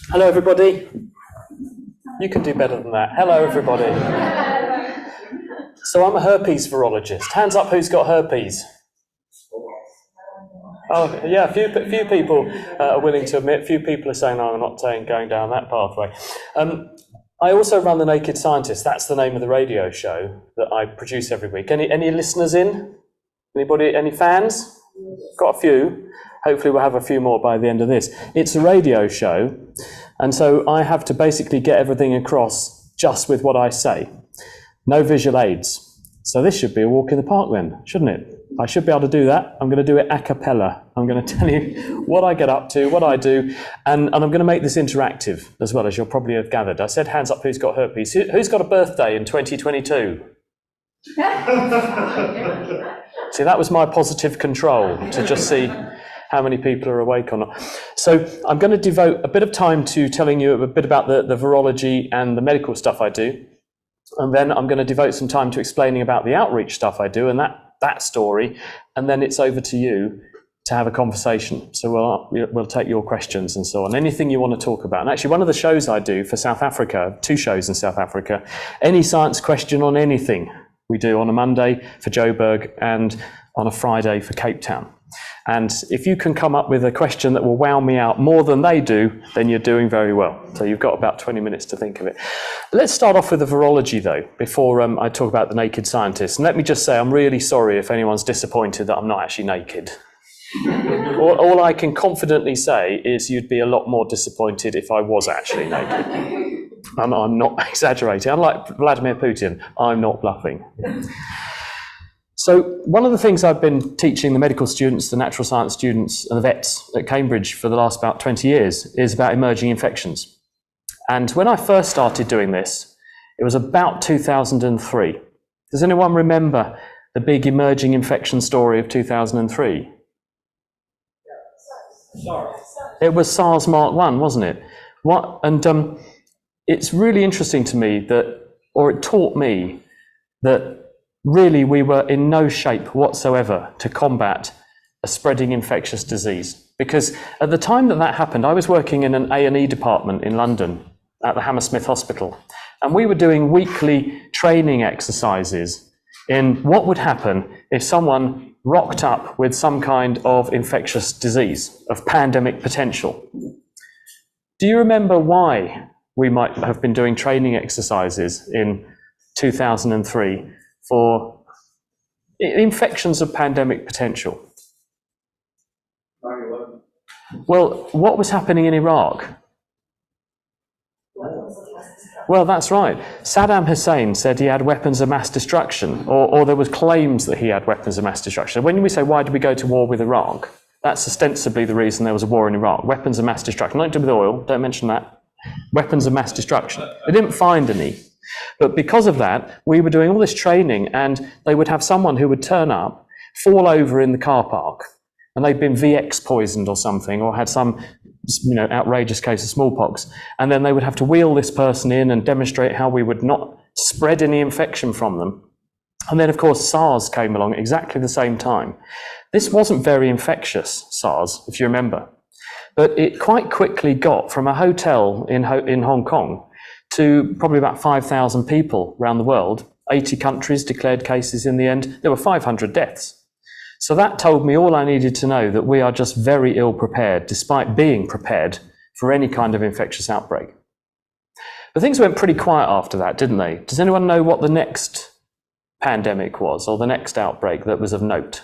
Hello, everybody. You can do better than that. Hello, everybody. So I'm a herpes virologist. Hands up who's got herpes. Oh, yeah, a few people are willing to admit. Few people are saying, no, I'm not going down that pathway. I also run The Naked Scientist. That's the name of the radio show that I produce every week. Any listeners in? Anybody, any fans? Got a few. Hopefully we'll have a few more by the end of this. It's a radio show, and so I have to basically get everything across just with what I say. No visual aids. So this should be a walk in the park then, shouldn't it? I should be able to do that. I'm going to do it a cappella. I'm going to tell you what I get up to, what I do, and I'm going to make this interactive as well, as you'll probably have gathered. I said hands up who's got herpes. Who's got a birthday in 2022? See, that was my positive control, to just see how many people are awake or not. So I'm going to devote a bit of time to telling you a bit about the virology and the medical stuff I do. And then I'm going to devote some time to explaining about the outreach stuff I do and that story. And then it's over to you to have a conversation. So we'll take your questions and so on. Anything you want to talk about. And actually, one of the shows I do for South Africa, 2 shows in South Africa, any science question on anything we do on a Monday for Joburg and on a Friday for Cape Town. And if you can come up with a question that will wow me out more than they do, then you're doing very well. So you've got about 20 minutes to think of it. Let's start off with the virology, though, before I talk about the naked scientist. And let me just say, I'm really sorry if anyone's disappointed that I'm not actually naked. All I can confidently say is you'd be a lot more disappointed if I was actually naked. And I'm not exaggerating. Unlike Vladimir Putin, I'm not bluffing. So one of the things I've been teaching the medical students, the natural science students and the vets at Cambridge for the last about 20 years is about emerging infections. And when I first started doing this, it was about 2003. Does anyone remember the big emerging infection story of 2003? It was SARS Mark 1, wasn't it? It's really interesting to me it taught me that really, we were in no shape whatsoever to combat a spreading infectious disease. Because at the time that happened, I was working in an A&E department in London at the Hammersmith Hospital. And we were doing weekly training exercises in what would happen if someone rocked up with some kind of infectious disease, of pandemic potential. Do you remember why we might have been doing training exercises in 2003? For infections of pandemic potential? 9/11. Well, what was happening in Iraq? Well, that's right. Saddam Hussein said he had weapons of mass destruction, or there was claims that he had weapons of mass destruction. When we say, why did we go to war with Iraq? That's ostensibly the reason there was a war in Iraq. Weapons of mass destruction. Nothing to do with oil, don't mention that. Weapons of mass destruction. They didn't find any. But because of that, we were doing all this training, and they would have someone who would turn up, fall over in the car park, and they'd been VX poisoned or something, or had some outrageous case of smallpox. And then they would have to wheel this person in and demonstrate how we would not spread any infection from them. And then, of course, SARS came along at exactly the same time. This wasn't very infectious, SARS, if you remember. But it quite quickly got from a hotel in Hong Kong to probably about 5,000 people around the world. 80 countries declared cases in the end. There were 500 deaths. So that told me all I needed to know, that we are just very ill prepared, despite being prepared for any kind of infectious outbreak. But things went pretty quiet after that, didn't they? Does anyone know what the next pandemic was, or the next outbreak that was of note?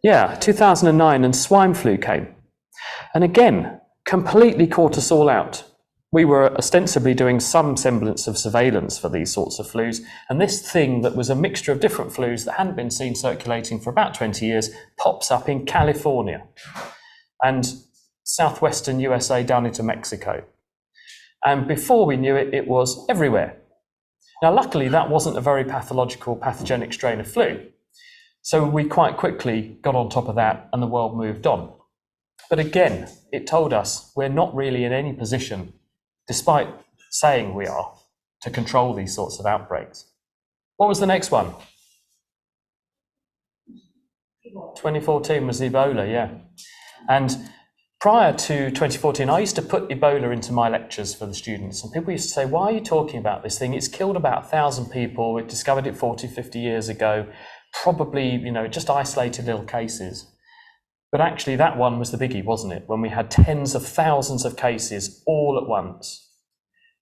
Yeah, 2009, and swine flu came. And again, completely caught us all out. We were ostensibly doing some semblance of surveillance for these sorts of flus, and this thing that was a mixture of different flus that hadn't been seen circulating for about 20 years pops up in California and southwestern USA down into Mexico. And before we knew it, it was everywhere. Now, luckily, that wasn't a very pathogenic strain of flu. So we quite quickly got on top of that, and the world moved on. But again, it told us we're not really in any position, despite saying we are, to control these sorts of outbreaks. What was the next one? 2014 was Ebola, yeah. And prior to 2014, I used to put Ebola into my lectures for the students, and people used to say, why are you talking about this thing? It's killed about 1,000 people. We discovered it 40, 50 years ago. Probably, just isolated little cases. But actually that one was the biggie, wasn't it? When we had tens of thousands of cases all at once.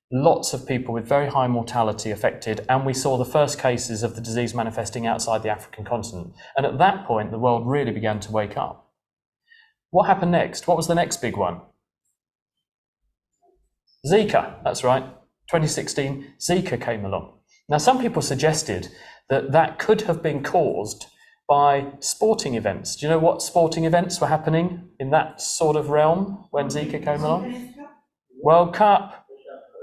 Lots of people with very high mortality affected, and we saw the first cases of the disease manifesting outside the African continent. And at that point, the world really began to wake up. What happened next? What was the next big one? Zika, that's right. 2016, Zika came along. Now, some people suggested that that could have been caused by sporting events. Do you know what sporting events were happening in that sort of realm when Zika came along? World Cup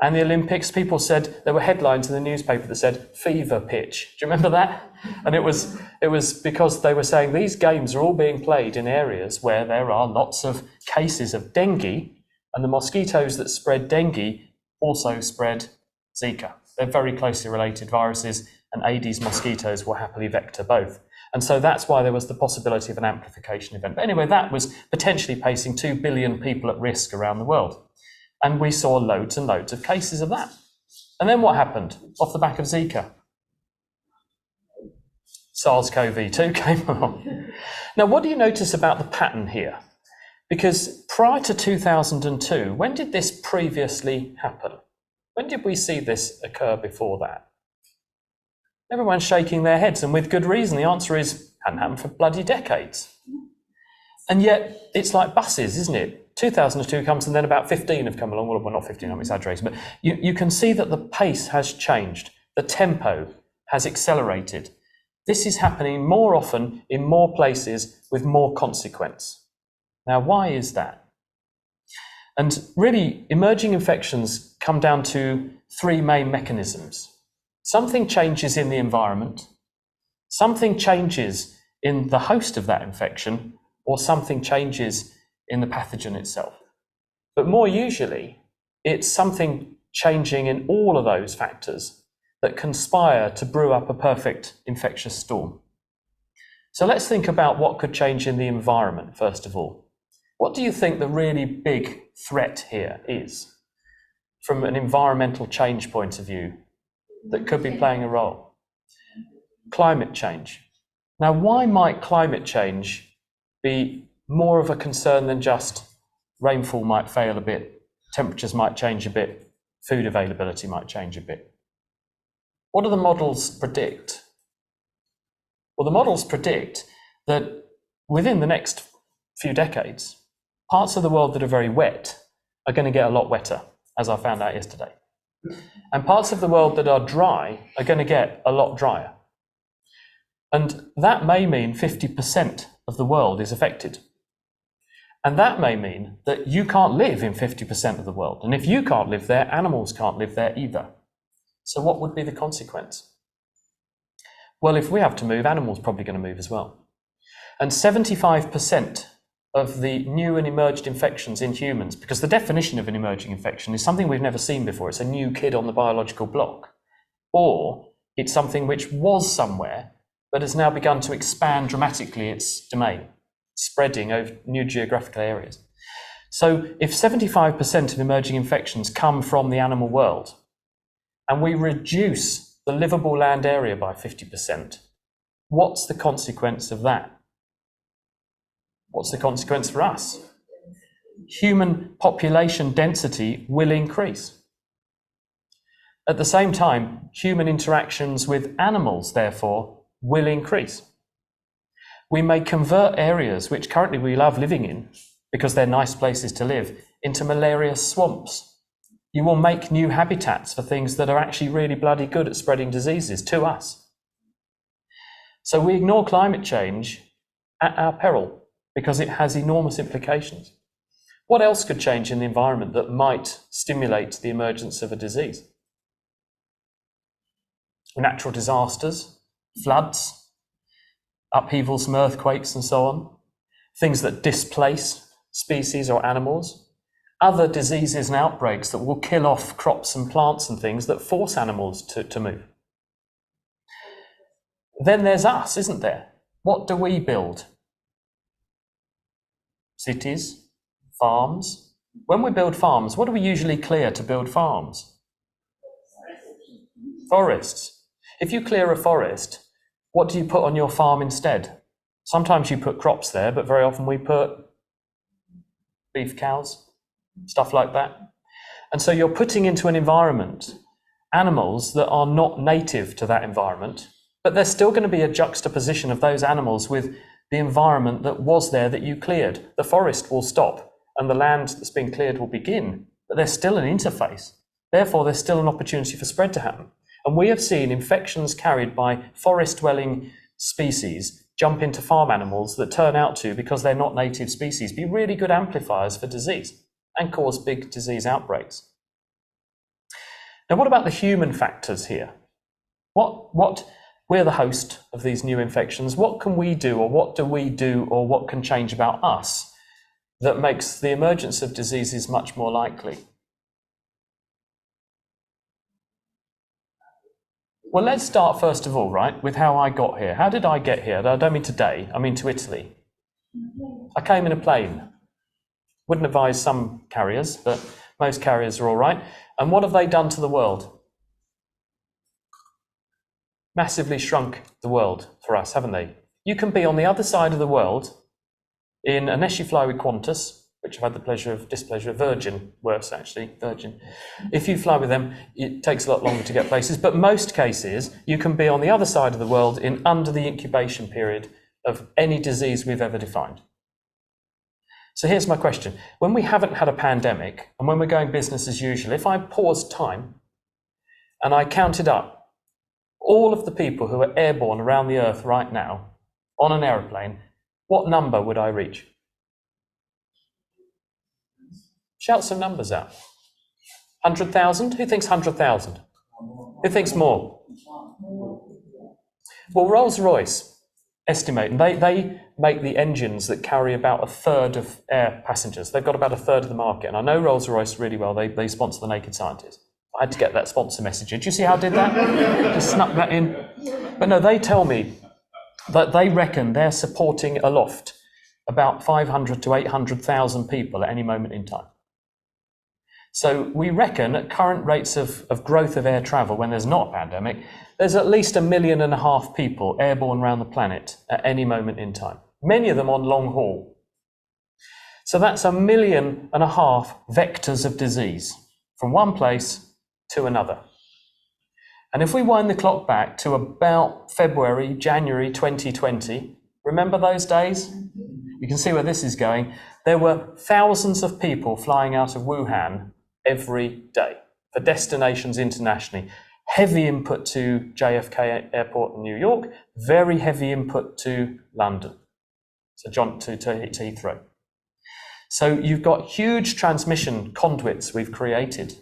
and the Olympics. People said, there were headlines in the newspaper that said fever pitch. Do you remember that? And it was because they were saying these games are all being played in areas where there are lots of cases of dengue, and the mosquitoes that spread dengue also spread Zika. They're very closely related viruses, and Aedes mosquitoes will happily vector both. And so that's why there was the possibility of an amplification event. But anyway, that was potentially placing 2 billion people at risk around the world. And we saw loads and loads of cases of that. And then what happened off the back of Zika? SARS-CoV-2 came along. Now, what do you notice about the pattern here? Because prior to 2002, when did this previously happen? When did we see this occur before that? Everyone's shaking their heads, and with good reason. The answer is, hadn't happened for bloody decades. And yet, it's like buses, isn't it? 2002 comes, and then about 15 have come along. Well, not 15, I'm exaggerating, but you can see that the pace has changed. The tempo has accelerated. This is happening more often in more places with more consequence. Now, why is that? And really, emerging infections come down to three main mechanisms. Something changes in the environment, something changes in the host of that infection, or something changes in the pathogen itself. But more usually, it's something changing in all of those factors that conspire to brew up a perfect infectious storm. So let's think about what could change in the environment, first of all. What do you think the really big threat here is, from an environmental change point of view, that could be playing a role? Climate change. Now, why might climate change be more of a concern than just rainfall might fail a bit, temperatures might change a bit, food availability might change a bit? What do the models predict? Well, the models predict that within the next few decades, parts of the world that are very wet are going to get a lot wetter, as I found out yesterday. And parts of the world that are dry are going to get a lot drier. And that may mean 50% of the world is affected. And that may mean that you can't live in 50% of the world. And if you can't live there, animals can't live there either. So what would be the consequence? Well, if we have to move, animals are probably going to move as well. And 75% of the new and emerged infections in humans, because the definition of an emerging infection is something we've never seen before. It's a new kid on the biological block. Or it's something which was somewhere, but has now begun to expand dramatically its domain, spreading over new geographical areas. So if 75% of emerging infections come from the animal world, and we reduce the livable land area by 50%, what's the consequence of that? What's the consequence for us? Human population density will increase. At the same time, human interactions with animals, therefore, will increase. We may convert areas which currently we love living in, because they're nice places to live, into malaria swamps. You will make new habitats for things that are actually really bloody good at spreading diseases to us. So we ignore climate change at our peril, because it has enormous implications. What else could change in the environment that might stimulate the emergence of a disease? Natural disasters, floods, upheavals from earthquakes and so on, things that displace species or animals, other diseases and outbreaks that will kill off crops and plants and things that force animals to move. Then there's us, isn't there? What do we build? Cities, Farms. When we build farms, what do we usually clear to build farms? Forests. If you clear a forest, what do you put on your farm instead? Sometimes you put crops there, but very often we put beef cows, stuff like that. And so you're putting into an environment animals that are not native to that environment, but there's still going to be a juxtaposition of those animals with the environment that was there that you cleared. The forest will stop and the land that's been cleared will begin, but there's still an interface. Therefore, there's still an opportunity for spread to happen. And we have seen infections carried by forest-dwelling species jump into farm animals that turn out to, because they're not native species, be really good amplifiers for disease and cause big disease outbreaks. Now, what about the human factors here? We're the host of these new infections. What can we do, or what do we do, or what can change about us that makes the emergence of diseases much more likely? Well, let's start first of all, right, with how I got here. How did I get here? I don't mean today, I mean to Italy. I came in a plane. Wouldn't advise some carriers, but most carriers are all right. And what have they done to the world? Massively shrunk the world for us, haven't they? You can be on the other side of the world unless you fly with Qantas, which I've had the displeasure of Virgin, worse actually, Virgin. If you fly with them, it takes a lot longer to get places, but most cases, you can be on the other side of the world in under the incubation period of any disease we've ever defined. So here's my question. When we haven't had a pandemic, and when we're going business as usual, if I paused time and I counted up all of the people who are airborne around the earth right now on an aeroplane, what number would I reach? Shout some numbers out. 100,000? Who thinks 100,000? Who thinks more? Well, Rolls-Royce estimate, and they make the engines that carry about a third of air passengers. They've got about a third of the market, and I know Rolls-Royce really well. They sponsor the Naked Scientist. I had to get that sponsor message. Did you see how I did that? Just snuck that in. But no, they tell me that they reckon they're supporting aloft about 500 to 800,000 people at any moment in time. So we reckon at current rates of growth of air travel, when there's not a pandemic, there's at least 1.5 million people airborne around the planet at any moment in time, many of them on long haul. So that's 1.5 million vectors of disease from one place to another. And if we wind the clock back to about February, January 2020, remember those days? You can see where this is going. There were thousands of people flying out of Wuhan every day for destinations internationally. Heavy input to JFK Airport in New York, very heavy input to London, to Heathrow. So you've got huge transmission conduits we've created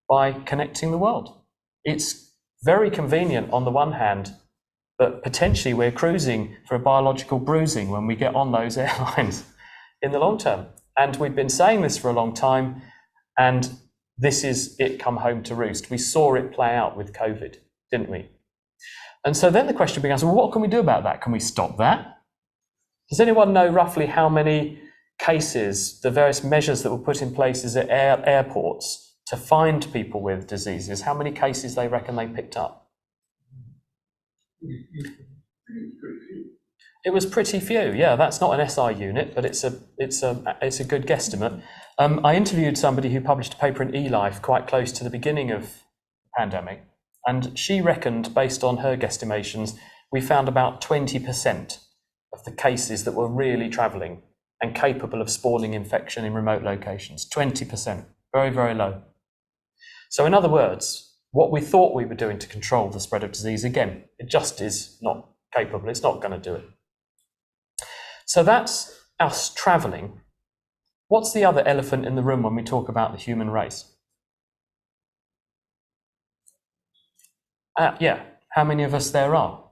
by connecting the world. It's very convenient on the one hand, but potentially we're cruising for a biological bruising when we get on those airlines in the long term. And we've been saying this for a long time, and this is it come home to roost. We saw it play out with COVID, didn't we? And so then the question becomes, well, what can we do about that? Can we stop that? Does anyone know roughly how many cases, the various measures that were put in place at airports to find people with diseases, how many cases they reckon they picked up? It was pretty few, yeah. That's not an SI unit, but it's a good guesstimate. I interviewed somebody who published a paper in eLife quite close to the beginning of the pandemic, and she reckoned, based on her guesstimations, we found about 20% of the cases that were really travelling and capable of spawning infection in remote locations. 20%, very, very low. So in other words, what we thought we were doing to control the spread of disease, again, it just is not capable. It's not going to do it. So that's us travelling. What's the other elephant in the room when we talk about the human race? Yeah, how many of us there are?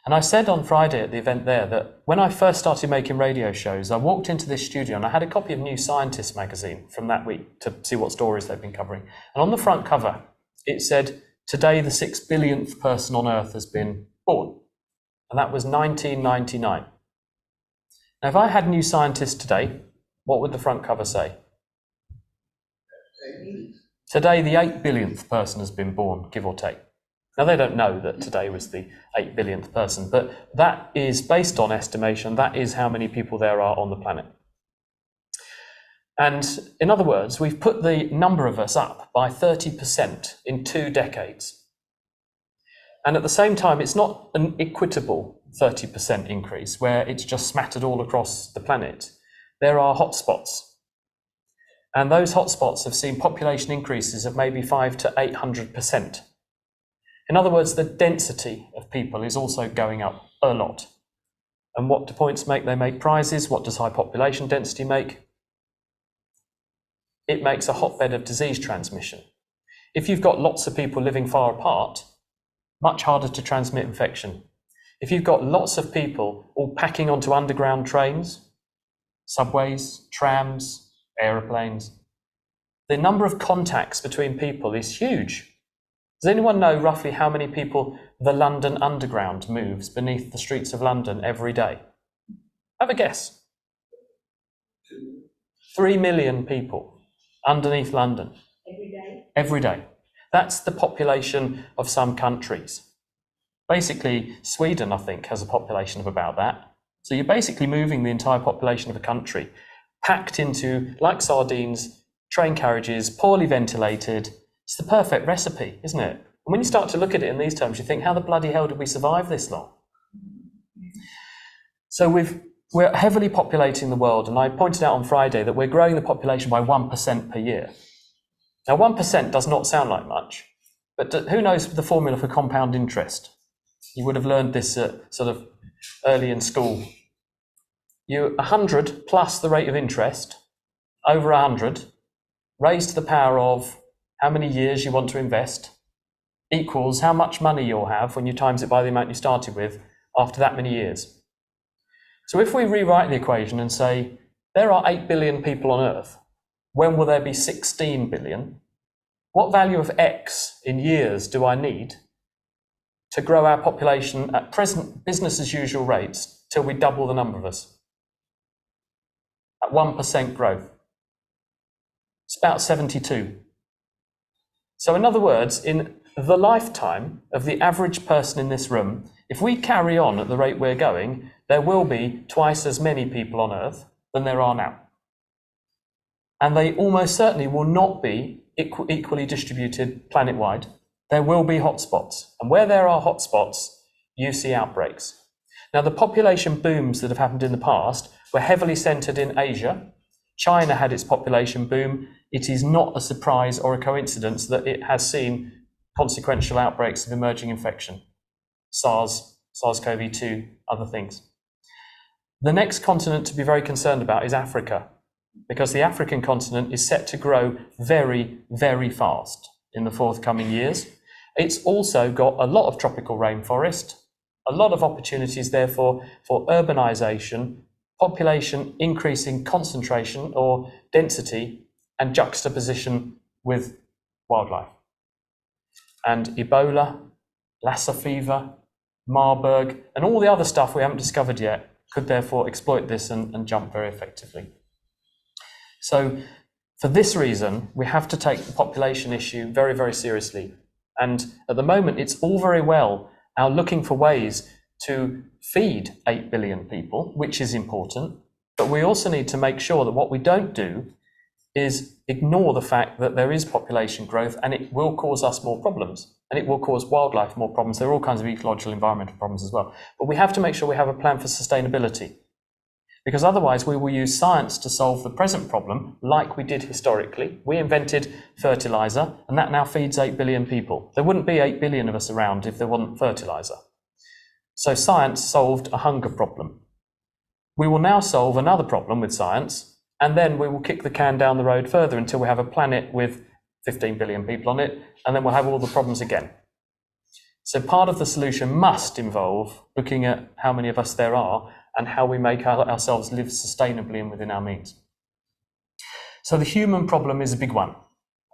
And I said on Friday at the event there that when I first started making radio shows, I walked into this studio and I had a copy of New Scientist magazine from that week to see what stories they've been covering. And on the front cover, it said, today the 6 billionth person on Earth has been born. And that was 1999. Now, if I had New Scientist today, what would the front cover say? Today, the 8 billionth person has been born, give or take. Now, they don't know that today was the 8 billionth person, but that is based on estimation. That is how many people there are on the planet. And in other words, we've put the number of us up by 30% in 2 decades. And at the same time, it's not an equitable 30% increase where it's just smattered all across the planet. There are hotspots. And those hotspots have seen population increases of maybe 500 to 800%. In other words, the density of people is also going up a lot. And what do points make? They make prizes. What does high population density make? It makes a hotbed of disease transmission. If you've got lots of people living far apart, much harder to transmit infection. If you've got lots of people all packing onto underground trains, subways, trams, aeroplanes, the number of contacts between people is huge. Does anyone know roughly how many people the London Underground moves beneath the streets of London every day? Have a guess. 3 million people underneath London. Every day? Every day. That's the population of some countries. Basically, Sweden, I think, has a population of about that. So you're basically moving the entire population of a country, packed into, like sardines, train carriages, poorly ventilated. It's the perfect recipe, isn't it? And when you start to look at it in these terms, you think, how the bloody hell did we survive this long? So we're heavily populating the world, and I pointed out on Friday that we're growing the population by 1% per year. Now, 1% does not sound like much, but who knows the formula for compound interest? You would have learned this sort of early in school. 100 plus the rate of interest, over 100, raised to the power of how many years you want to invest, equals how much money you'll have when you times it by the amount you started with after that many years. So if we rewrite the equation and say, there are 8 billion people on Earth, when will there be 16 billion? What value of X in years do I need to grow our population at present business as usual rates till we double the number of us? At 1% growth. It's about 72. So in other words, in the lifetime of the average person in this room, if we carry on at the rate we're going, there will be twice as many people on Earth than there are now. And they almost certainly will not be equally distributed planet-wide. There will be hotspots. And where there are hotspots, you see outbreaks. Now, the population booms that have happened in the past were heavily centered in Asia. China had its population boom. It is not a surprise or a coincidence that it has seen consequential outbreaks of emerging infection. SARS, SARS-CoV-2, other things. The next continent to be very concerned about is Africa, because the African continent is set to grow very, very fast in the forthcoming years. It's also got a lot of tropical rainforest, a lot of opportunities therefore for urbanization, population increasing concentration or density, and juxtaposition with wildlife. And Ebola, Lassa fever, Marburg, and all the other stuff we haven't discovered yet could therefore exploit this and jump very effectively. So for this reason, we have to take the population issue very, very seriously. And at the moment, it's all very well our looking for ways to feed 8 billion people, which is important, but we also need to make sure that what we don't do is ignore the fact that there is population growth and it will cause us more problems, and it will cause wildlife more problems. There are all kinds of ecological environmental problems as well. But we have to make sure we have a plan for sustainability, because otherwise we will use science to solve the present problem like we did historically. We invented fertilizer, and that now feeds 8 billion people. There wouldn't be 8 billion of us around if there wasn't fertilizer. So science solved a hunger problem. We will now solve another problem with science, and then we will kick the can down the road further until we have a planet with 15 billion people on it, and then we'll have all the problems again. So part of the solution must involve looking at how many of us there are and how we make ourselves live sustainably and within our means. So the human problem is a big one.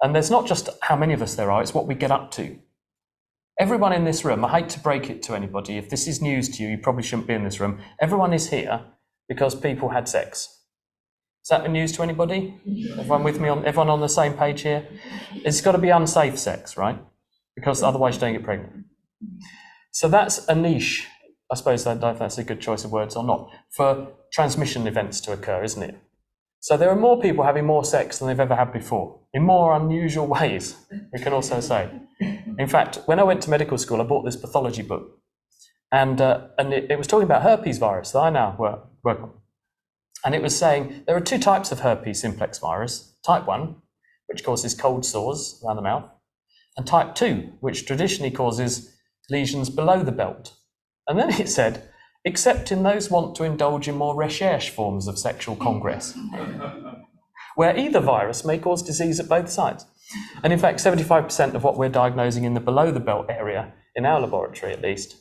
And there's not just how many of us there are, it's what we get up to. Everyone in this room, I hate to break it to anybody, if this is news to you, you probably shouldn't be in this room. Everyone is here because people had sex. Is that news to anybody? Everyone with me everyone on the same page here? It's got to be unsafe sex, right? Because otherwise you don't get pregnant. So that's a niche. I suppose I don't know if that's a good choice of words or not, for transmission events to occur, isn't it? So there are more people having more sex than they've ever had before, in more unusual ways, we can also say. In fact, when I went to medical school, I bought this pathology book, and it was talking about herpes virus that I now work on. And it was saying there are two types of herpes simplex virus, type 1, which causes cold sores around the mouth, and type 2, which traditionally causes lesions below the belt. And then it said, except in those want to indulge in more recherche forms of sexual congress, where either virus may cause disease at both sides. And in fact, 75% of what we're diagnosing in the below the belt area, in our laboratory at least,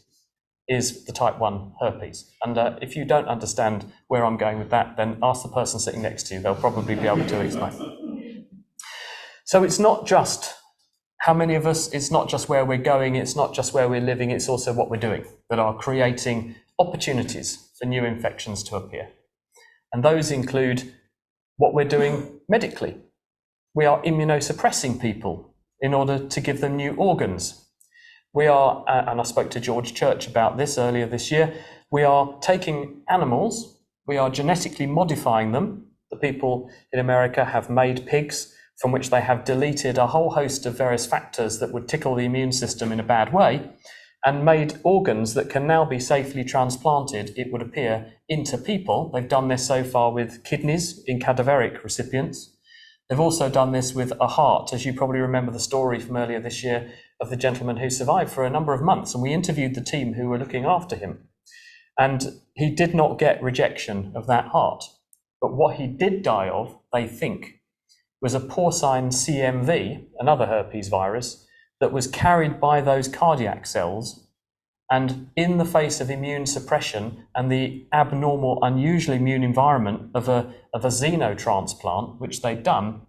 is the type 1 herpes. And if you don't understand where I'm going with that, then ask the person sitting next to you. They'll probably be able to explain. So it's not just how many of us, it's not just where we're going, it's not just where we're living, it's also what we're doing that are creating opportunities for new infections to appear. And those include what we're doing medically. We are immunosuppressing people in order to give them new organs. We are, and I spoke to George Church about this earlier this year, we are taking animals, we are genetically modifying them. The people in America have made pigs from which they have deleted a whole host of various factors that would tickle the immune system in a bad way, and made organs that can now be safely transplanted, it would appear, into people. They've done this so far with kidneys in cadaveric recipients. They've also done this with a heart, as you probably remember the story from earlier this year of the gentleman who survived for a number of months, and we interviewed the team who were looking after him. And he did not get rejection of that heart. But what he did die of, they think, was a porcine CMV, another herpes virus, that was carried by those cardiac cells, and in the face of immune suppression and the abnormal, unusual immune environment of a xenotransplant, which they'd done,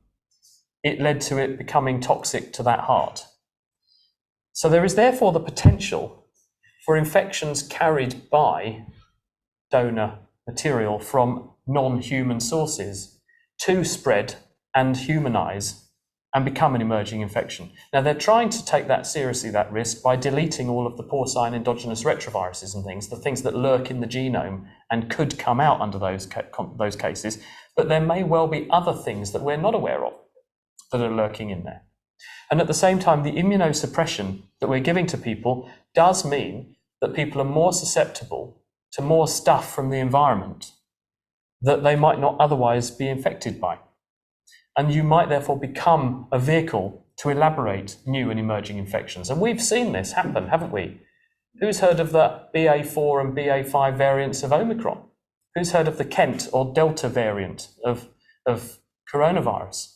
it led to it becoming toxic to that heart. So there is therefore the potential for infections carried by donor material from non-human sources to spread and humanize and become an emerging infection. Now, they're trying to take that seriously, that risk, by deleting all of the porcine endogenous retroviruses and things, the things that lurk in the genome and could come out under those cases. But there may well be other things that we're not aware of that are lurking in there. And at the same time, the immunosuppression that we're giving to people does mean that people are more susceptible to more stuff from the environment that they might not otherwise be infected by. And you might therefore become a vehicle to elaborate new and emerging infections. And we've seen this happen, haven't we? Who's heard of the BA4 and BA5 variants of Omicron? Who's heard of the Kent or Delta variant of coronavirus?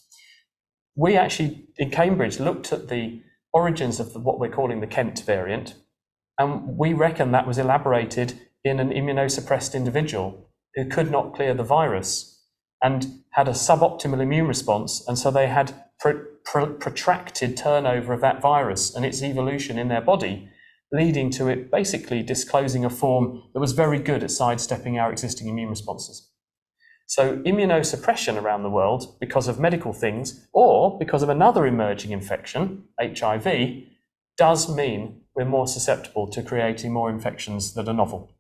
We actually, in Cambridge, looked at the origins of what we're calling the Kent variant, and we reckon that was elaborated in an immunosuppressed individual who could not clear the virus and had a suboptimal immune response, and so they had protracted turnover of that virus and its evolution in their body, leading to it basically disclosing a form that was very good at sidestepping our existing immune responses. So immunosuppression around the world, because of medical things or because of another emerging infection, HIV, does mean we're more susceptible to creating more infections that are novel.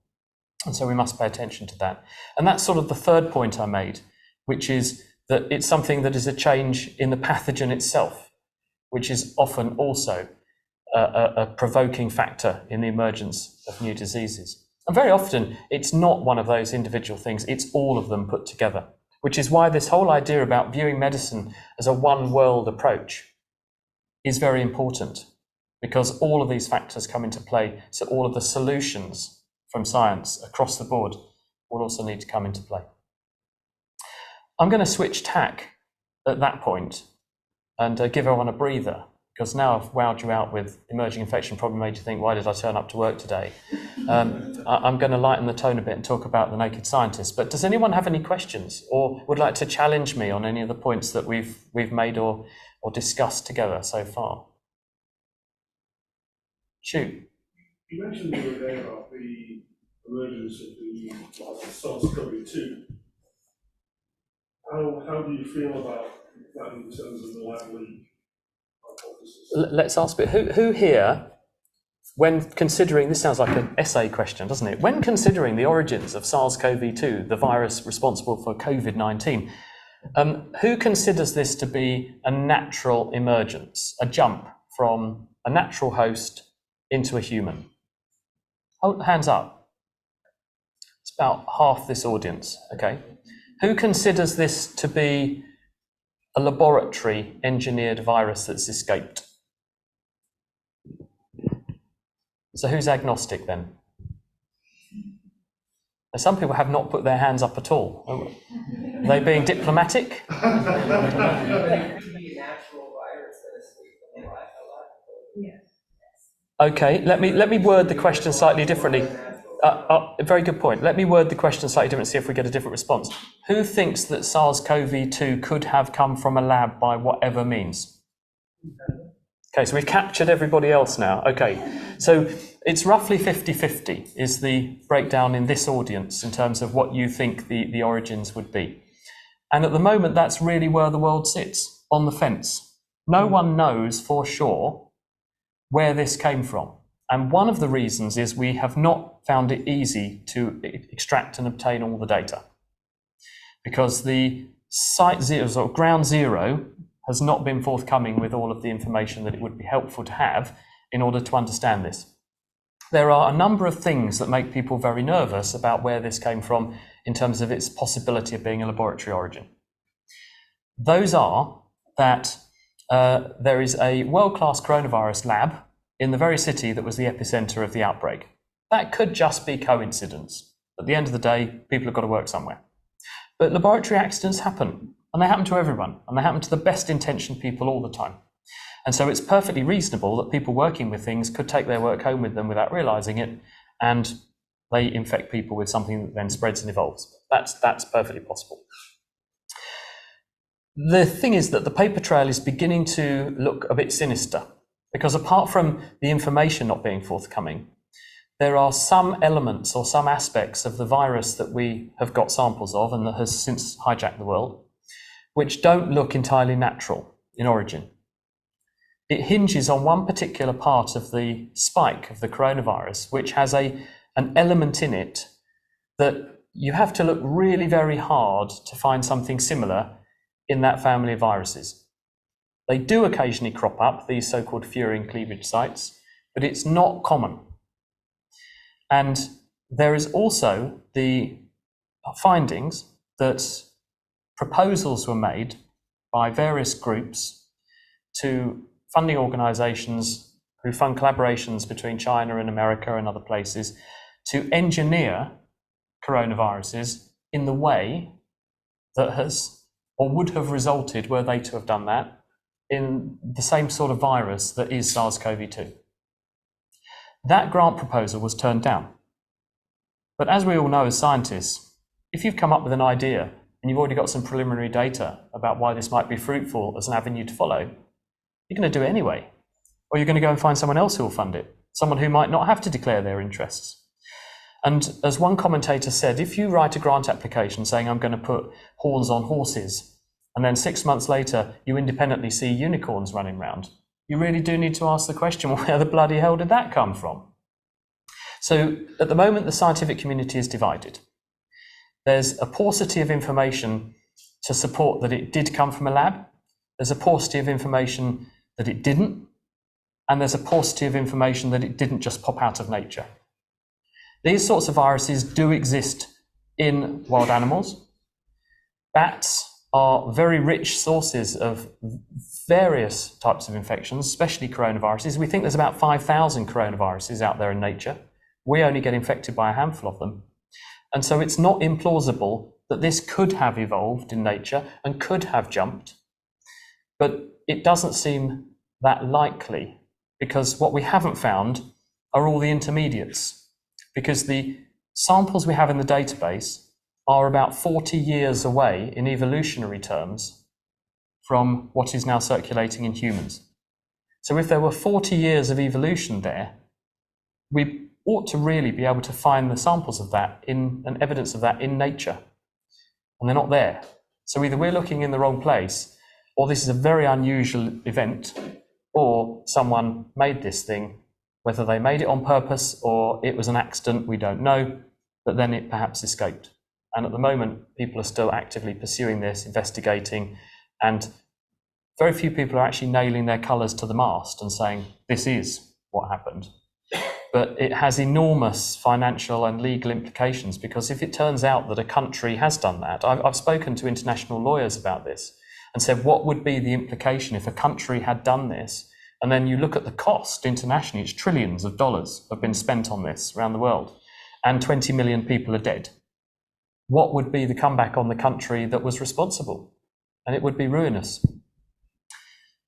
And so we must pay attention to that. And that's sort of the third point I made, which is that it's something that is a change in the pathogen itself, which is often also a provoking factor in the emergence of new diseases. And very often, it's not one of those individual things, it's all of them put together, which is why this whole idea about viewing medicine as a one-world approach is very important, because all of these factors come into play, so all of the solutions from science across the board will also need to come into play. I'm going to switch tack at that point and give everyone a breather, because now I've wowed you out with emerging infection, probably made you think, why did I turn up to work today? I'm going to lighten the tone a bit and talk about the naked scientist. But does anyone have any questions or would like to challenge me on any of the points that we've made or discussed together so far? Shoot. You mentioned the other day about the emergence of the SARS-CoV-2. how do you feel about that in terms of the lab leak hypothesis? Let's ask a bit. Who here, when considering, this sounds like an essay question, doesn't it? When considering the origins of SARS-CoV-2, the virus responsible for COVID-19, who considers this to be a natural emergence, a jump from a natural host into a human? Hold hands up. It's about half this audience, okay? Who considers this to be a laboratory engineered virus that's escaped? So who's agnostic then? Now, some people have not put their hands up at all. Are they being diplomatic? Okay, let me word the question slightly differently. Very good point. Let me word the question slightly differently, see if we get a different response. Who thinks that SARS-CoV-2 could have come from a lab by whatever means? Okay, so we've captured everybody else now. Okay, so it's roughly 50-50 is the breakdown in this audience in terms of what you think the origins would be. And at the moment, that's really where the world sits, on the fence. No one knows for sure where this came from. And one of the reasons is we have not found it easy to extract and obtain all the data. Because the site zero, or ground zero, has not been forthcoming with all of the information that it would be helpful to have in order to understand this. There are a number of things that make people very nervous about where this came from in terms of its possibility of being a laboratory origin. Those are that there is a world-class coronavirus lab in the very city that was the epicenter of the outbreak. That could just be coincidence. At the end of the day, people have got to work somewhere. But laboratory accidents happen, and they happen to everyone, and they happen to the best intentioned people all the time. And so it's perfectly reasonable that people working with things could take their work home with them without realizing it, and they infect people with something that then spreads and evolves. That's perfectly possible. The thing is that the paper trail is beginning to look a bit sinister, because apart from the information not being forthcoming, there are some elements or some aspects of the virus that we have got samples of and that has since hijacked the world, which don't look entirely natural in origin. It hinges on one particular part of the spike of the coronavirus, which has an element in it that you have to look really very hard to find something similar in that family of viruses. They do occasionally crop up, these so-called furin cleavage sites, but it's not common. And there is also the findings that proposals were made by various groups to funding organizations who fund collaborations between China and America and other places to engineer coronaviruses in the way that has or would have resulted, were they to have done that, in the same sort of virus that is SARS-CoV-2. That grant proposal was turned down. But as we all know as scientists, if you've come up with an idea and you've already got some preliminary data about why this might be fruitful as an avenue to follow, you're going to do it anyway. Or you're going to go and find someone else who will fund it, someone who might not have to declare their interests. And as one commentator said, if you write a grant application saying I'm going to put horns on horses, and then 6 months later you independently see unicorns running around, you really do need to ask the question, well, where the bloody hell did that come from? So at the moment, the scientific community is divided. There's a paucity of information to support that it did come from a lab. There's a paucity of information that it didn't. And there's a paucity of information that it didn't just pop out of nature. These sorts of viruses do exist in wild animals. Bats are very rich sources of various types of infections, especially coronaviruses. We think there's about 5,000 coronaviruses out there in nature. We only get infected by a handful of them. And so it's not implausible that this could have evolved in nature and could have jumped. But it doesn't seem that likely, because what we haven't found are all the intermediates, because the samples we have in the database are about 40 years away in evolutionary terms from what is now circulating in humans. So if there were 40 years of evolution there, we ought to really be able to find the samples of that and evidence of that in nature. And they're not there. So either we're looking in the wrong place, or this is a very unusual event, or someone made this thing. Whether they made it on purpose or it was an accident, we don't know, but then it perhaps escaped. And at the moment, people are still actively pursuing this, investigating, and very few people are actually nailing their colours to the mast and saying, this is what happened. But it has enormous financial and legal implications, because if it turns out that a country has done that, I've spoken to international lawyers about this and said, what would be the implication if a country had done this? And then you look at the cost internationally, it's trillions of dollars have been spent on this around the world, and 20 million people are dead. What would be the comeback on the country that was responsible? And it would be ruinous.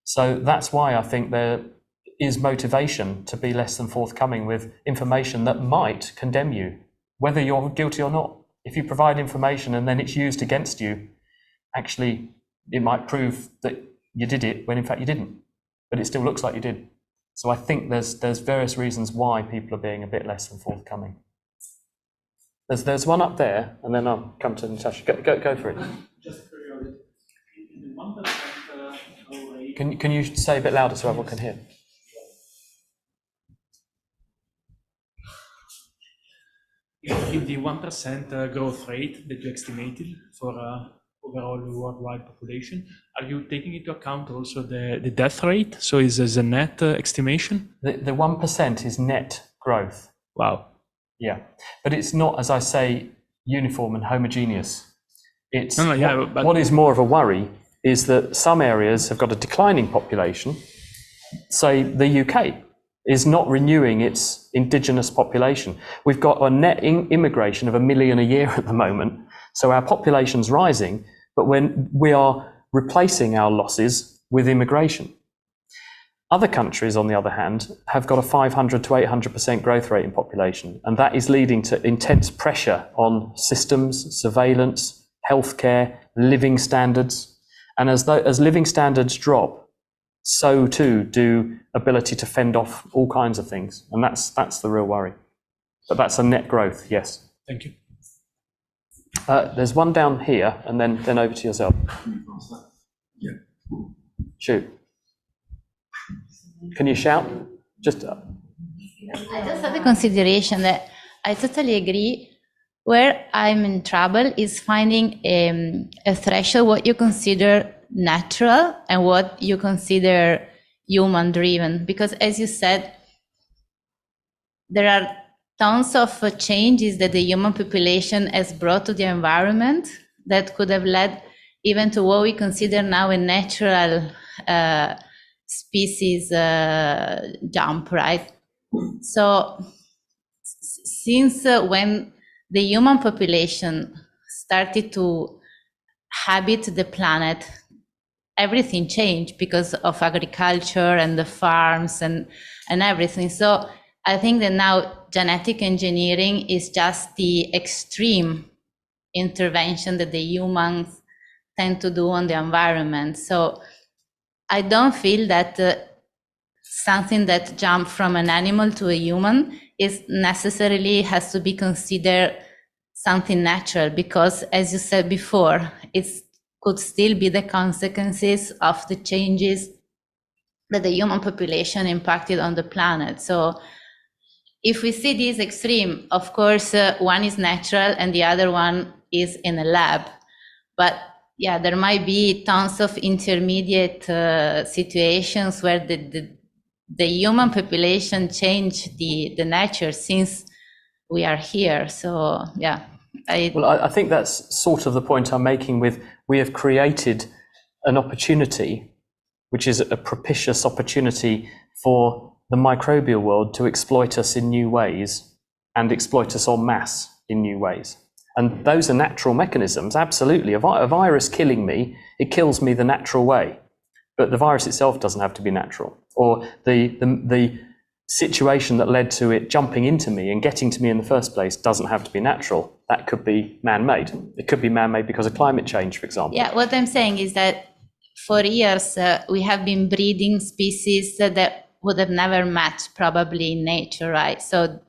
So that's why I think there is motivation to be less than forthcoming with information that might condemn you, whether you're guilty or not. If you provide information and then it's used against you, actually, it might prove that you did it when in fact you didn't, but it still looks like you did. So I think there's various reasons why people are being a bit less than forthcoming. There's one up there, and then I'll come to Natasha. Go for it. Just curiosity. In the 1% rate. Can you say a bit louder so everyone can hear? In the 1% growth rate that you estimated for overall worldwide population, are you taking into account also the death rate? So is a net estimation? The 1% is net growth. Wow. Yeah, but it's not, as I say, uniform and homogeneous. It's what is more of a worry is that some areas have got a declining population. Say the UK is not renewing its indigenous population. We've got a net immigration of 1 million a year at the moment. So our population's rising, but when we are replacing our losses with immigration. Other countries, on the other hand, have got a 500 to 800% growth rate in population, and that is leading to intense pressure on systems, surveillance, healthcare, living standards. And as living standards drop, so too do ability to fend off all kinds of things, and that's the real worry. But that's a net growth, yes. Thank you. There's one down here, and then over to yourself. Yeah. Shoot. Can you shout? Just. I just had a consideration that I totally agree. Where I'm in trouble is finding a threshold, what you consider natural and what you consider human driven. Because as you said, there are tons of changes that the human population has brought to the environment that could have led even to what we consider now a natural species jump, right? So since when the human population started to habit the planet, everything changed because of agriculture and the farms and everything. So I think that now genetic engineering is just the extreme intervention that the humans tend to do on the environment. So I don't feel that something that jumped from an animal to a human is necessarily has to be considered something natural, because as you said before, it could still be the consequences of the changes that the human population impacted on the planet. So if we see this extreme, of course, one is natural and the other one is in a lab. But yeah, there might be tons of intermediate situations where the human population changed the nature since we are here. So yeah. I think that's sort of the point I'm making with, we have created an opportunity, which is a propitious opportunity for the microbial world to exploit us in new ways and exploit us en masse in new ways. And those are natural mechanisms, absolutely. A virus killing me, it kills me the natural way. But the virus itself doesn't have to be natural. Or the situation that led to it jumping into me and getting to me in the first place doesn't have to be natural. That could be man-made. It could be man-made because of climate change, for example. Yeah, what I'm saying is that for years, we have been breeding species that would have never met probably in nature, right? So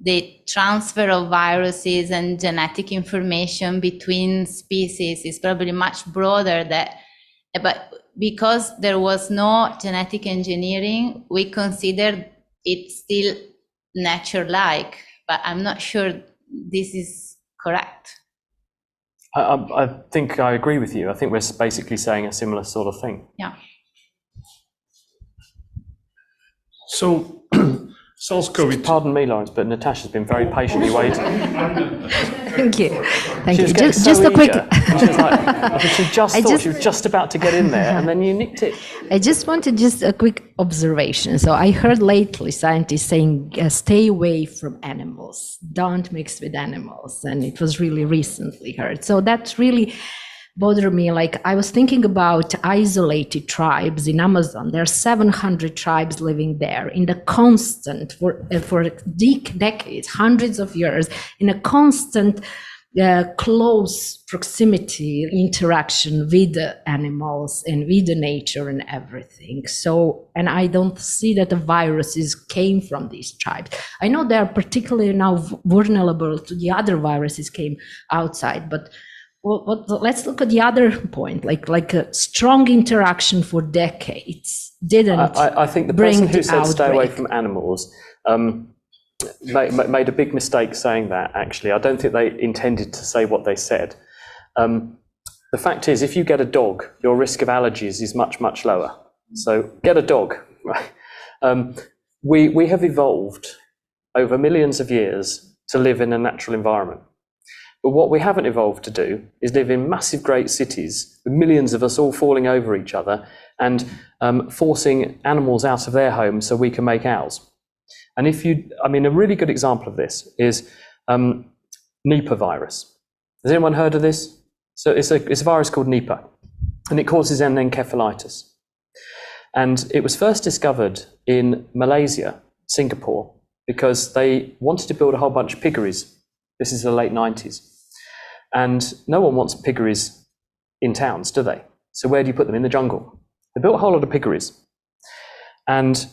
the transfer of viruses and genetic information between species is probably much broader but because there was no genetic engineering, we consider it still nature-like, but I'm not sure this is correct. I think I agree with you. I think we're basically saying a similar sort of thing. Yeah. So SARS-CoV-2. Pardon me, Lawrence, but Natasha's been very patiently waiting. Thank you. Thank She was you. getting Just so a quick. eager. She was like, I think she just thought she was just about to get in there, and then you nicked it. I just wanted just a quick observation. So I heard lately scientists saying, stay away from animals, don't mix with animals. And it was really recently heard. So that really bothered me. Like I was thinking about isolated tribes in Amazon. There are 700 tribes living there in the constant, for decades, hundreds of years, in a constant close proximity interaction with the animals and with the nature and everything. So, and I don't see that the viruses came from these tribes. I know they are particularly now vulnerable to the other viruses came outside, but let's look at the other point, like a strong interaction for decades didn't. I think the person who said stay away from animals made a big mistake saying that, actually. I don't think they intended to say what they said. The fact is, if you get a dog, your risk of allergies is much, much lower. So get a dog, right? We have evolved over millions of years to live in a natural environment. But what we haven't evolved to do is live in massive great cities with millions of us all falling over each other and forcing animals out of their homes so we can make ours. And a really good example of this is Nipah virus. Has anyone heard of this? So it's a virus called Nipah, and it causes an encephalitis. And it was first discovered in Malaysia, Singapore, because they wanted to build a whole bunch of piggeries. This is the late 90s. And no one wants piggeries in towns, do they? So where do you put them? In the jungle. They built a whole lot of piggeries and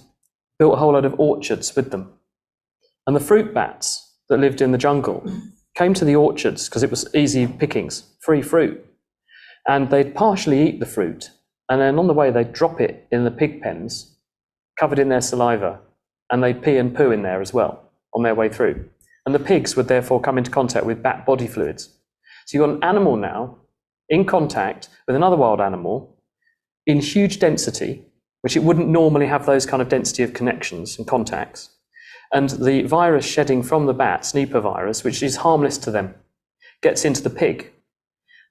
built a whole lot of orchards with them. And the fruit bats that lived in the jungle came to the orchards because it was easy pickings, free fruit. And they'd partially eat the fruit. And then on the way, they'd drop it in the pig pens, covered in their saliva, and they'd pee and poo in there as well on their way through. And the pigs would therefore come into contact with bat body fluids. So you've got an animal now in contact with another wild animal in huge density, which it wouldn't normally have those kind of density of connections and contacts. And the virus shedding from the bats, Nipah virus, which is harmless to them, gets into the pig.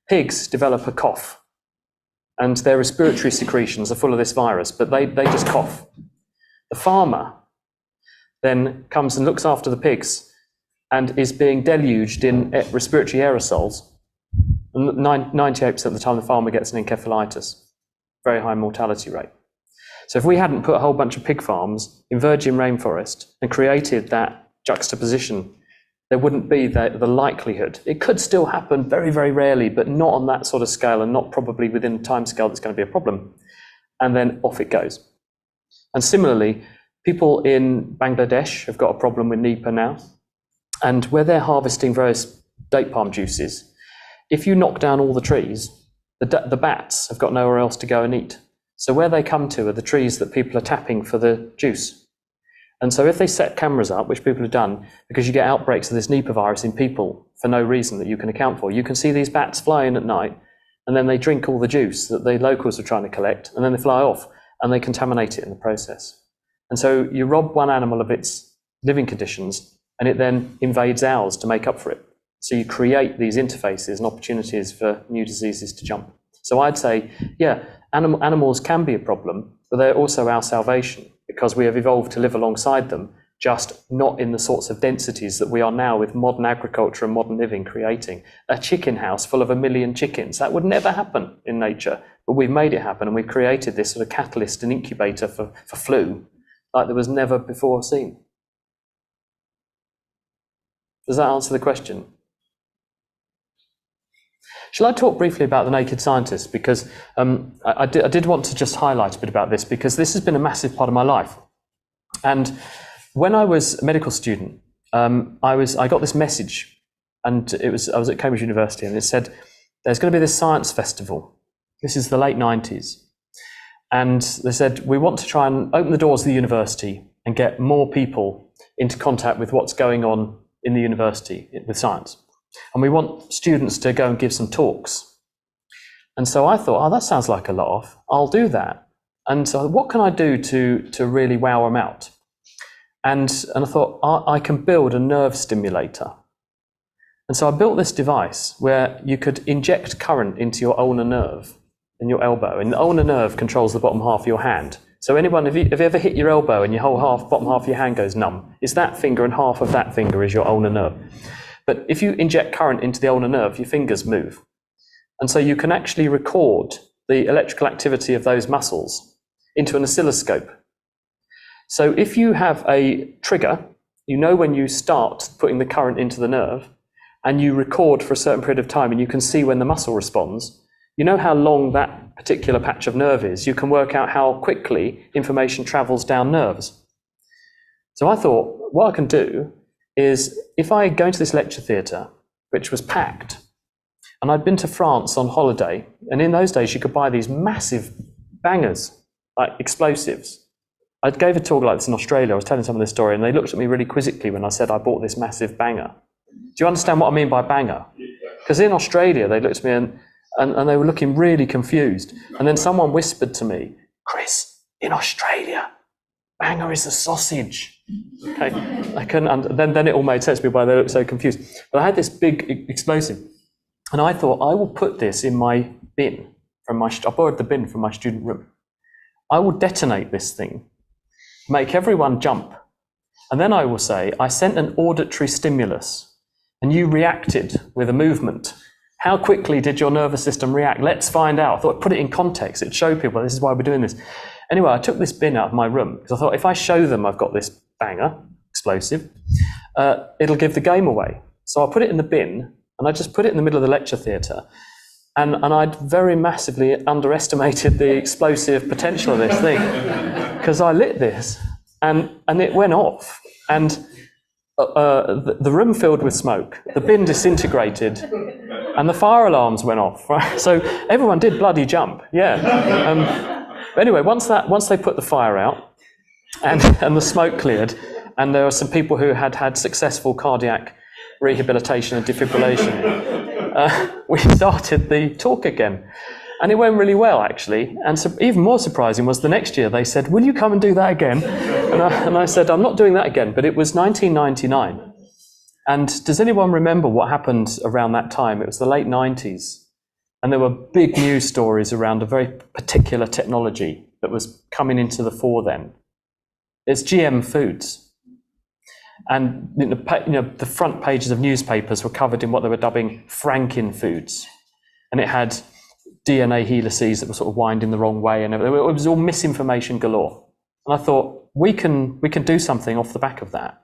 Pigs develop a cough, and their respiratory secretions are full of this virus, but they just cough. The farmer then comes and looks after the pigs and is being deluged in respiratory aerosols. And 98% of the time, the farmer gets an encephalitis, very high mortality rate. So if we hadn't put a whole bunch of pig farms in virgin rainforest and created that juxtaposition, there wouldn't be the likelihood. It could still happen very, very rarely, but not on that sort of scale and not probably within a time scale that's going to be a problem. And then off it goes. And similarly, people in Bangladesh have got a problem with Nipah now. And where they're harvesting various date palm juices, if you knock down all the trees, the bats have got nowhere else to go and eat. So where they come to are the trees that people are tapping for the juice. And so if they set cameras up, which people have done, because you get outbreaks of this Nipah virus in people for no reason that you can account for, you can see these bats fly in at night, and then they drink all the juice that the locals are trying to collect, and then they fly off, and they contaminate it in the process. And so you rob one animal of its living conditions, and it then invades ours to make up for it. So you create these interfaces and opportunities for new diseases to jump. So I'd say, yeah, animals can be a problem, but they're also our salvation because we have evolved to live alongside them, just not in the sorts of densities that we are now with modern agriculture and modern living creating. A chicken house full of 1 million chickens, that would never happen in nature, but we've made it happen and we've created this sort of catalyst and incubator for flu like there was never before seen. Does that answer the question? Shall I talk briefly about the naked scientist? Because I did want to just highlight a bit about this because this has been a massive part of my life. And when I was a medical student, I got this message, and I was at Cambridge University, and it said there's going to be this science festival. This is the late 90s, and they said we want to try and open the doors of the university and get more people into contact with what's going on in the university with science, and we want students to go and give some talks. And so I thought, oh, that sounds like a laugh. I'll do that. And so what can I do to really wow them out? And I thought, I can build a nerve stimulator. And so I built this device where you could inject current into your ulnar nerve in your elbow. And the ulnar nerve controls the bottom half of your hand. So anyone, have you ever hit your elbow and your whole bottom half of your hand goes numb? It's that finger, and half of that finger is your ulnar nerve. But if you inject current into the ulnar nerve, your fingers move. And so you can actually record the electrical activity of those muscles into an oscilloscope. So if you have a trigger, you know when you start putting the current into the nerve, and you record for a certain period of time, and you can see when the muscle responds, you know how long that particular patch of nerve is. You can work out how quickly information travels down nerves. So I thought, what I can do is, if I go into this lecture theatre, which was packed, and I'd been to France on holiday, and in those days you could buy these massive bangers, like explosives. I gave a talk like this in Australia. I was telling someone this story, and they looked at me really quizzically when I said I bought this massive banger. Do you understand what I mean by banger? Because in Australia they looked at me and they were looking really confused. And then someone whispered to me, Chris, in Australia, banger is a sausage. Okay, then it all made sense to me why they looked so confused. But I had this big explosive. And I thought, I will put this in my bin I borrowed the bin from my student room. I will detonate this thing, make everyone jump. And then I will say, I sent an auditory stimulus and you reacted with a movement. How quickly did your nervous system react? Let's find out. I thought, put it in context. It'd show people, this is why we're doing this. Anyway, I took this bin out of my room because I thought, if I show them I've got this banger, explosive, it'll give the game away. So I put it in the bin, and I just put it in the middle of the lecture theatre. And I'd very massively underestimated the explosive potential of this thing. Because I lit this, and it went off. And the room filled with smoke, the bin disintegrated, and the fire alarms went off. Right? So everyone did bloody jump, yeah. But anyway, once they put the fire out, and the smoke cleared, and there were some people who had had successful cardiac rehabilitation and defibrillation, we started the talk again. And it went really well, actually. And so even more surprising was the next year they said, will you come and do that again? And I said, I'm not doing that again. But it was 1999. And does anyone remember what happened around that time? It was the late 90s. And there were big news stories around a very particular technology that was coming into the fore then. It's GM foods. And the front pages of newspapers were covered in what they were dubbing Franken foods. And it had DNA helices that were sort of winding the wrong way, and it was all misinformation galore. And I thought, we can do something off the back of that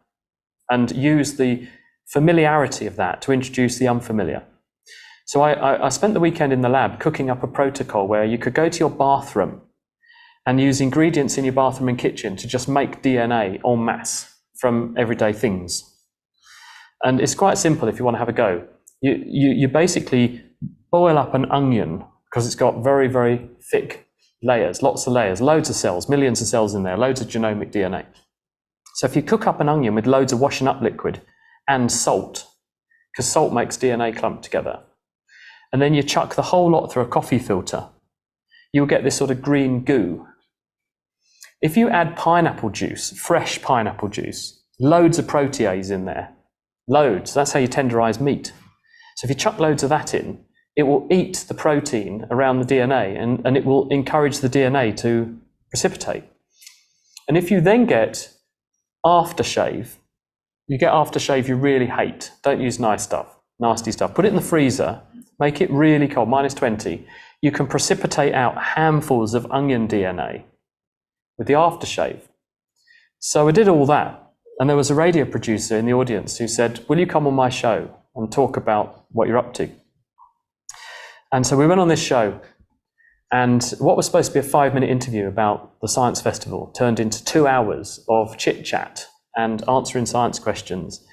and use the familiarity of that to introduce the unfamiliar. So I spent the weekend in the lab cooking up a protocol where you could go to your bathroom and use ingredients in your bathroom and kitchen to just make DNA en masse from everyday things. And it's quite simple if you want to have a go. You basically boil up an onion, because it's got very, very thick layers, lots of layers, loads of cells, millions of cells in there, loads of genomic DNA. So if you cook up an onion with loads of washing up liquid and salt, because salt makes DNA clump together, and then you chuck the whole lot through a coffee filter, you'll get this sort of green goo. If you add pineapple juice, fresh pineapple juice, loads of protease in there, loads, that's how you tenderize meat. So if you chuck loads of that in, it will eat the protein around the DNA and it will encourage the DNA to precipitate. And if you then get aftershave, you get aftershave you really hate. Don't use nice stuff, nasty stuff. Put it in the freezer, make it really cold, -20. You can precipitate out handfuls of onion DNA with the aftershave. So I did all that. And there was a radio producer in the audience who said, will you come on my show and talk about what you're up to? And so we went on this show, and what was supposed to be a 5-minute interview about the science festival turned into 2 hours of chit chat and answering science questions.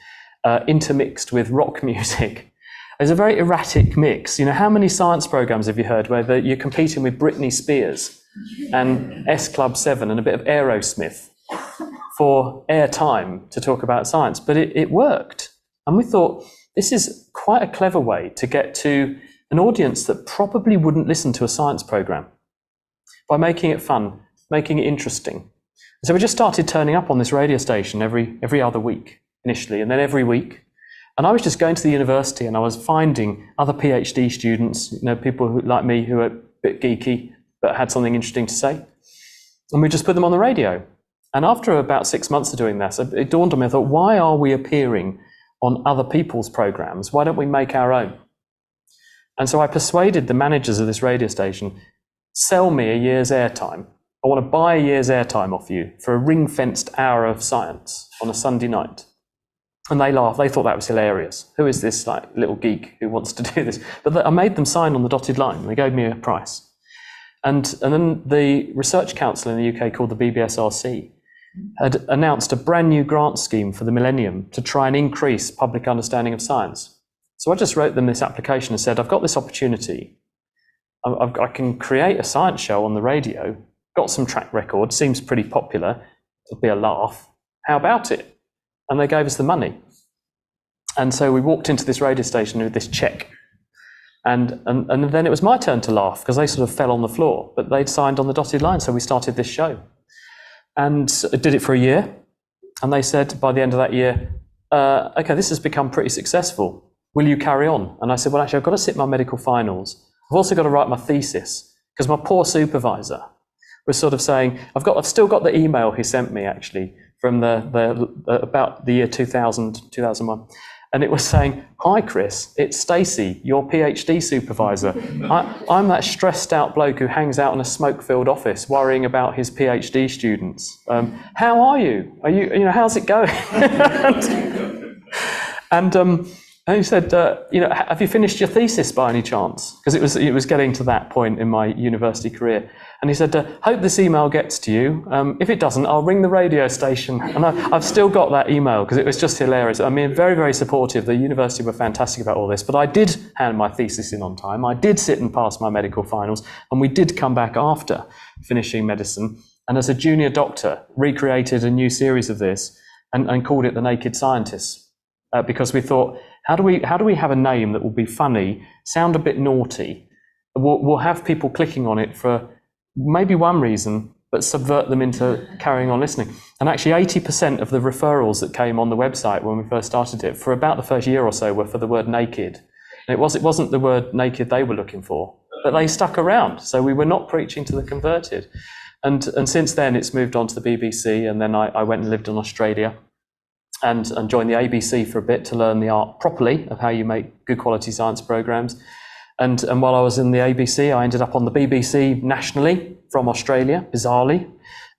intermixed with rock music. It's a very erratic mix. You know, how many science programs have you heard where you're competing with Britney Spears and S Club 7 and a bit of Aerosmith for airtime to talk about science? But it worked. And we thought, this is quite a clever way to get to an audience that probably wouldn't listen to a science program by making it fun, making it interesting. So we just started turning up on this radio station every other week initially, and then every week. And I was just going to the university and I was finding other PhD students, you know, people like me who are a bit geeky but had something interesting to say. And we just put them on the radio. And after about 6 months of doing this, it dawned on me, I thought, why are we appearing on other people's programs? Why don't we make our own? And so I persuaded the managers of this radio station, sell me a year's airtime. I want to buy a year's airtime off you for a ring-fenced hour of science on a Sunday night. And they laughed. They thought that was hilarious. Who is this like little geek who wants to do this? But I made them sign on the dotted line. They gave me a price. And then the Research Council in the UK, called the BBSRC, had announced a brand new grant scheme for the millennium to try and increase public understanding of science. So I just wrote them this application and said, I've got this opportunity. I can create a science show on the radio, got some track record, seems pretty popular, it'll be a laugh. How about it? And they gave us the money. And so we walked into this radio station with this check. And then it was my turn to laugh because they sort of fell on the floor, but they'd signed on the dotted line. So we started this show and did it for a year. And they said by the end of that year, okay, this has become pretty successful. Will you carry on? And I said, well, actually, I've got to sit my medical finals. I've also got to write my thesis because my poor supervisor was sort of saying, I've still got the email he sent me actually from about the year 2000, 2001. And it was saying, hi, Chris, it's Stacey, your PhD supervisor. I'm that stressed out bloke who hangs out in a smoke-filled office worrying about his PhD students. How are you? How's it going? And he said, have you finished your thesis by any chance? Because it was getting to that point in my university career. And he said, hope this email gets to you. If it doesn't, I'll ring the radio station. And I've still got that email because it was just hilarious. I mean, very, very supportive. The university were fantastic about all this. But I did hand my thesis in on time. I did sit and pass my medical finals. And we did come back after finishing medicine. And as a junior doctor, recreated a new series of this and called it The Naked Scientists. Because we thought, how do we have a name that will be funny, sound a bit naughty? We'll have people clicking on it for maybe one reason, but subvert them into carrying on listening. And actually 80% of the referrals that came on the website when we first started it, for about the first year or so, were for the word naked. And it wasn't the word naked they were looking for, but they stuck around. So we were not preaching to the converted. And since then it's moved on to the BBC, and then I went and lived in Australia and joined the ABC for a bit to learn the art properly of how you make good quality science programs. And while I was in the ABC, I ended up on the BBC nationally from Australia, bizarrely,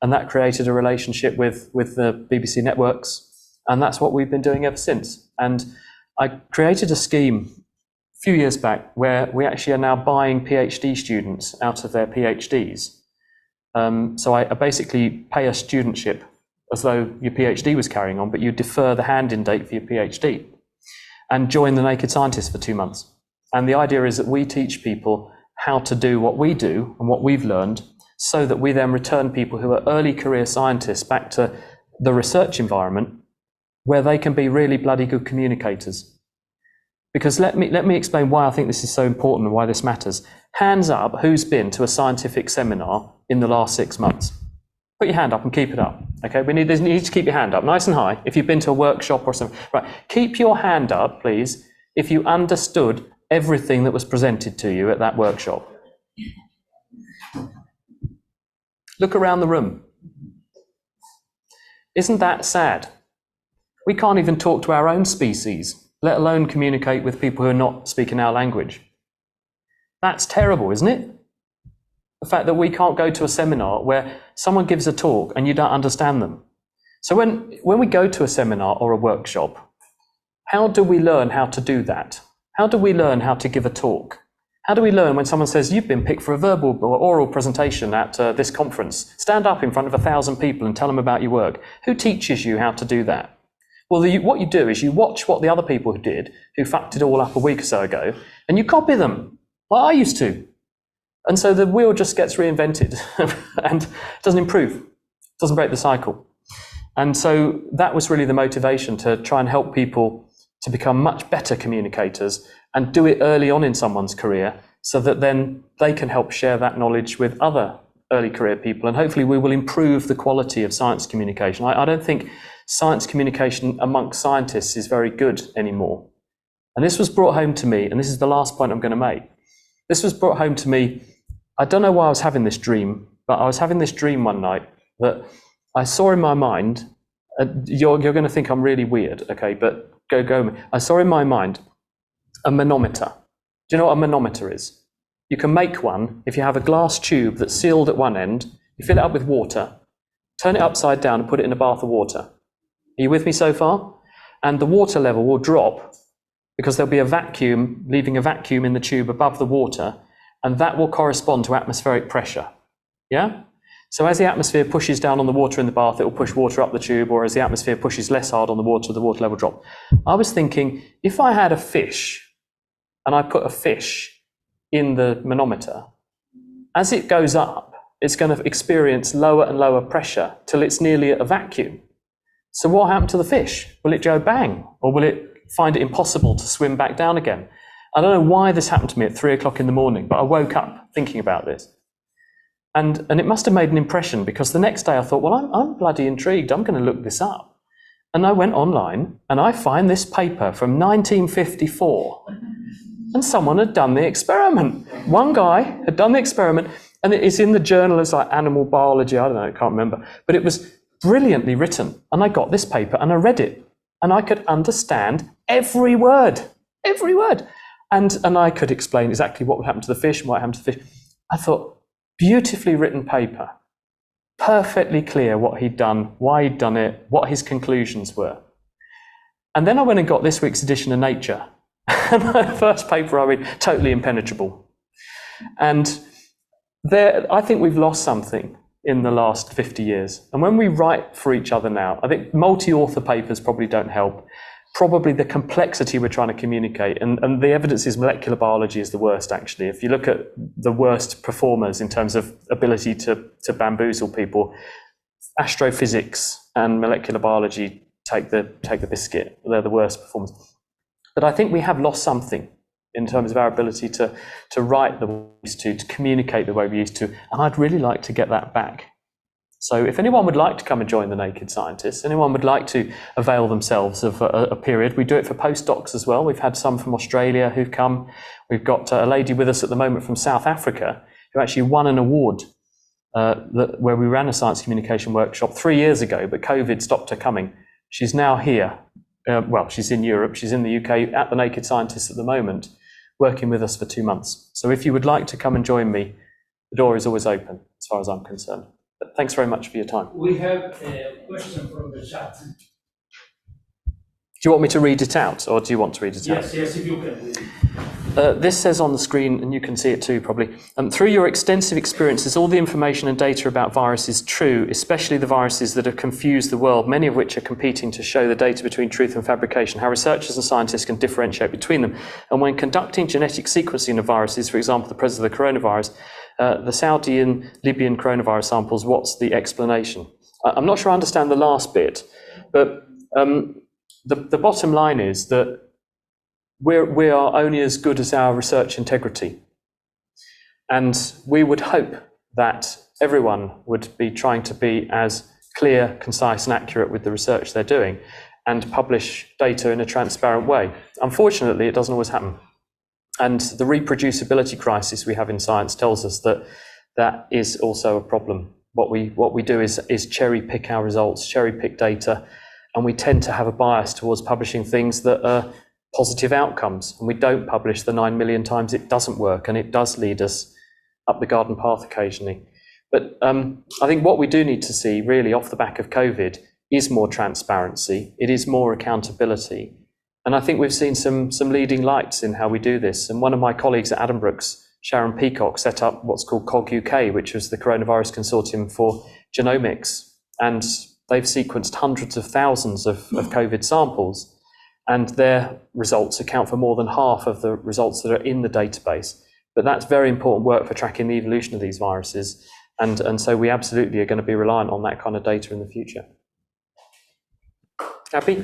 and that created a relationship with the BBC networks, and that's what we've been doing ever since. And I created a scheme a few years back where we actually are now buying PhD students out of their PhDs. So I basically pay a studentship as though your PhD was carrying on, but you defer the hand-in date for your PhD and join the Naked Scientists for 2 months. And the idea is that we teach people how to do what we do and what we've learned, so that we then return people who are early career scientists back to the research environment where they can be really bloody good communicators. Because let me explain why I think this is so important and why this matters. Hands up, who's been to a scientific seminar in the last 6 months? Put your hand up and keep it up. Okay, you need to keep your hand up nice and high if you've been to a workshop or something. Right, keep your hand up, please, if you understood everything that was presented to you at that workshop. Look around the room. Isn't that sad? We can't even talk to our own species, let alone communicate with people who are not speaking our language. That's terrible, isn't it? The fact that we can't go to a seminar where someone gives a talk and you don't understand them. So when we go to a seminar or a workshop, how do we learn how to do that? How do we learn how to give a talk? How do we learn when someone says, you've been picked for a verbal or oral presentation at this conference? Stand up in front of 1,000 people and tell them about your work. Who teaches you how to do that? Well, what you do is you watch what the other people who fucked it all up a week or so ago, and you copy them, like I used to. And so the wheel just gets reinvented and doesn't improve, doesn't break the cycle. And so that was really the motivation, to try and help people to become much better communicators and do it early on in someone's career, so that then they can help share that knowledge with other early career people. And hopefully we will improve the quality of science communication. I don't think science communication amongst scientists is very good anymore. And this was brought home to me, and this is the last point I'm going to make. This was brought home to me. I don't know why I was having this dream, but I was having this dream one night that I saw in my mind. You're going to think I'm really weird, okay? But go. I saw in my mind a manometer. Do you know what a manometer is? You can make one if you have a glass tube that's sealed at one end. You fill it up with water, turn it upside down, and put it in a bath of water. Are you with me so far? And the water level will drop because there'll be a vacuum, leaving a vacuum in the tube above the water, and that will correspond to atmospheric pressure. Yeah? So as the atmosphere pushes down on the water in the bath, it will push water up the tube, or as the atmosphere pushes less hard on the water level drop. I was thinking, if I had a fish, and I put a fish in the manometer, as it goes up, it's going to experience lower and lower pressure till it's nearly at a vacuum. So what happened to the fish? Will it go bang, or will it find it impossible to swim back down again? I don't know why this happened to me at 3 o'clock in the morning, but I woke up thinking about this. And it must have made an impression, because the next day I thought, well, I'm bloody intrigued. I'm going to look this up. And I went online and I find this paper from 1954. And someone had done the experiment. One guy had done the experiment, and it's in the journal as like animal biology. I don't know, I can't remember. But it was brilliantly written. And I got this paper and I read it. And I could understand every word. And I could explain exactly what would happen to the fish and what happened to the fish. I thought, beautifully written paper, perfectly clear what he'd done, why he'd done it, what his conclusions were. And then I went and got this week's edition of Nature. And the first paper I read, totally impenetrable. And I think we've lost something in the last 50 years. And when we write for each other now, I think multi-author papers probably don't help. Probably the complexity we're trying to communicate, and the evidence is molecular biology is the worst, actually. If you look at the worst performers in terms of ability to bamboozle people, astrophysics and molecular biology take the biscuit. They're the worst performers. But I think we have lost something in terms of our ability to write the way we used to communicate the way we used to, and I'd really like to get that back. So if anyone would like to come and join the Naked Scientists, anyone would like to avail themselves of a period, we do it for postdocs as well. We've had some from Australia who've come. We've got a lady with us at the moment from South Africa who actually won an award where we ran a science communication workshop 3 years ago, but COVID stopped her coming. She's now here. Well, she's in Europe, she's in the UK at the Naked Scientists at the moment, working with us for 2 months. So if you would like to come and join me, the door is always open as far as I'm concerned. But thanks very much for your time. We have a question from the chat. Do you want me to read it out, or do you want to read it out? Yes, if you can. This says on the screen, and you can see it too probably, through your extensive experiences, all the information and data about viruses true, especially the viruses that have confused the world, many of which are competing to show the data between truth and fabrication, how researchers and scientists can differentiate between them. And when conducting genetic sequencing of viruses, for example, the presence of the coronavirus, the Saudi and Libyan coronavirus samples, what's the explanation? I'm not sure I understand the last bit, but the bottom line is that we are only as good as our research integrity. And we would hope that everyone would be trying to be as clear, concise, and accurate with the research they're doing and publish data in a transparent way. Unfortunately, it doesn't always happen. And the reproducibility crisis we have in science tells us that that is also a problem. What we do is cherry pick our results, cherry pick data, and we tend to have a bias towards publishing things that are positive outcomes, and we don't publish the 9 million times it doesn't work, and it does lead us up the garden path occasionally. But I think what we do need to see really off the back of COVID is more transparency, it is more accountability, and I think we've seen some leading lights in how we do this. And one of my colleagues at Addenbrooke, Sharon Peacock, set up what's called COG UK, which was the Coronavirus Consortium for Genomics, and they've sequenced hundreds of thousands of COVID samples, and their results account for more than half of the results that are in the database. But that's very important work for tracking the evolution of these viruses, and so we absolutely are going to be reliant on that kind of data in the future. Happy?